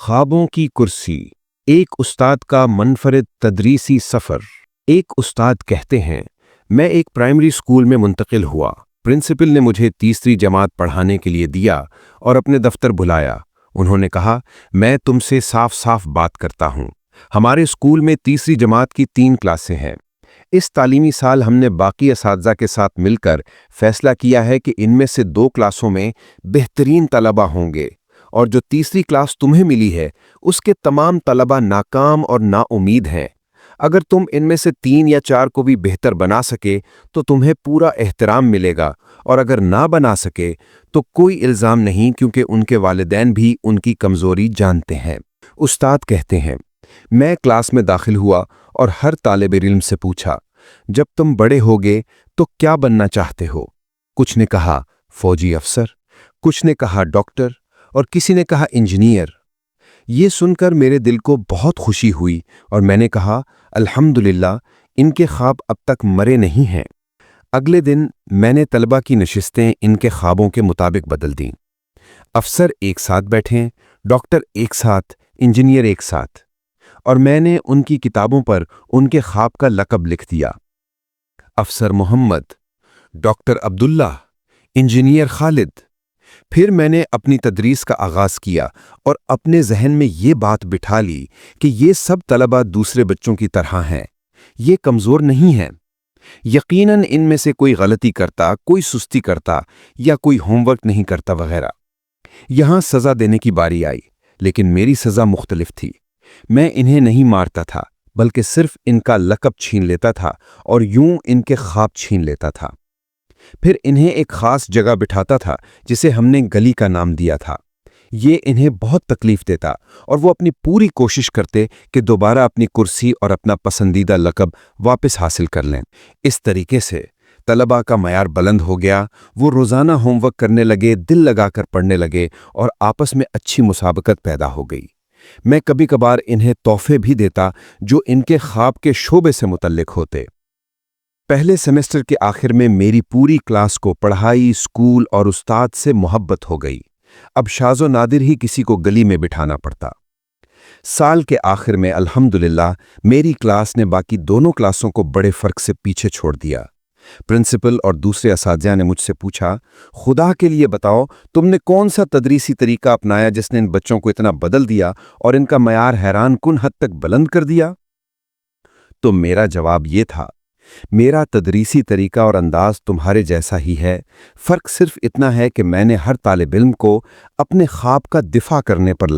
ख्वाबों की कुर्सी। एक उस्ताद का मनफरद तदरीसी सफ़र। एक उस्ताद कहते हैं, मैं एक प्राइमरी स्कूल में मुंतकिल हुआ। प्रिंसिपल ने मुझे तीसरी जमात पढ़ाने के लिए दिया और अपने दफ्तर बुलाया। उन्होंने कहा, मैं तुमसे साफ साफ बात करता हूँ। हमारे स्कूल में तीसरी जमात की 3 क्लासें हैं। इस तालीमी साल हमने बाकी असातिज़ा के साथ मिलकर फैसला किया है कि इनमें से 2 क्लासों में बेहतरीन तलबा होंगे और जो तीसरी क्लास तुम्हें मिली है उसके तमाम तलबा नाकाम और नाउमीद हैं। अगर तुम इनमें से 3 या 4 को भी बेहतर बना सके तो तुम्हें पूरा एहतराम मिलेगा, और अगर ना बना सके तो कोई इल्ज़ाम नहीं, क्योंकि उनके वालिदैन भी उनकी कमज़ोरी जानते हैं। उस्ताद कहते हैं, मैं क्लास में दाखिल हुआ और हर तालिब इल्म से पूछा, जब तुम बड़े होगे तो क्या बनना चाहते हो? कुछ ने कहा फौजी अफसर, कुछ ने कहा डॉक्टर और किसी ने कहा इंजीनियर। ये सुनकर मेरे दिल को बहुत खुशी हुई और मैंने कहा, अल्हम्दुलिल्लाह, इनके ख्वाब अब तक मरे नहीं हैं। अगले दिन मैंने तलबा की नशिस्तें इनके ख्वाबों के मुताबिक बदल दीं। अफसर एक साथ बैठे, डॉक्टर एक साथ, इंजीनियर एक साथ, और मैंने उनकी किताबों पर उनके ख्वाब का लक़ब लिख दिया। अफसर मोहम्मद, डॉक्टर अब्दुल्ला, इंजीनियर खालिद। फिर मैंने अपनी तदरीस का आगाज़ किया और अपने जहन में ये बात बिठा ली कि ये सब तलबा दूसरे बच्चों की तरह हैं, ये कमज़ोर नहीं हैं। यकीनन इनमें से कोई गलती करता, कोई सुस्ती करता या कोई होमवर्क नहीं करता वगैरह। यहाँ सज़ा देने की बारी आई, लेकिन मेरी सज़ा मुख्तलिफ थी। मैं इन्हें नहीं मारता था, बल्कि सिर्फ इनका लक़ब छीन लेता था और यूं इनके ख्वाब छीन लेता था। फिर इन्हें एक ख़ास जगह बिठाता था जिसे हमने गली का नाम दिया था। ये इन्हें बहुत तकलीफ़ देता और वो अपनी पूरी कोशिश करते कि दोबारा अपनी कुर्सी और अपना पसंदीदा लक़ब वापस हासिल कर लें। इस तरीके से तलबा का मयार बुलंद हो गया। वो रोज़ाना होमवर्क करने लगे, दिल लगाकर पढ़ने लगे और आपस में अच्छी मुसाबकत पैदा हो गई। मैं कभी कभार इन्हें तोहफे भी देता जो इनके ख्वाब के शोबे से मुतल्लिक होते। पहले सेमेस्टर के आखिर में मेरी पूरी क्लास को पढ़ाई, स्कूल और उस्ताद से मोहब्बत हो गई। अब शाज़ो नादिर ही किसी को गली में बिठाना पड़ता। साल के आखिर में अल्हम्दुलिल्लाह मेरी क्लास ने बाकी दोनों क्लासों को बड़े फ़र्क से पीछे छोड़ दिया। प्रिंसिपल और दूसरे असातिज़ा ने मुझसे पूछा, खुदा के लिए बताओ, तुमने कौन सा तदरीसी तरीका अपनाया जिसने इन बच्चों को इतना बदल दिया और इनका मयार हैरान कुन हद तक बुलंद कर दिया? तो मेरा जवाब ये था, मेरा तदरीसी तरीका और अंदाज तुम्हारे जैसा ही है। फ़र्क सिर्फ इतना है कि मैंने हर तालिब इल्म को अपने ख्वाब का दिफा करने पर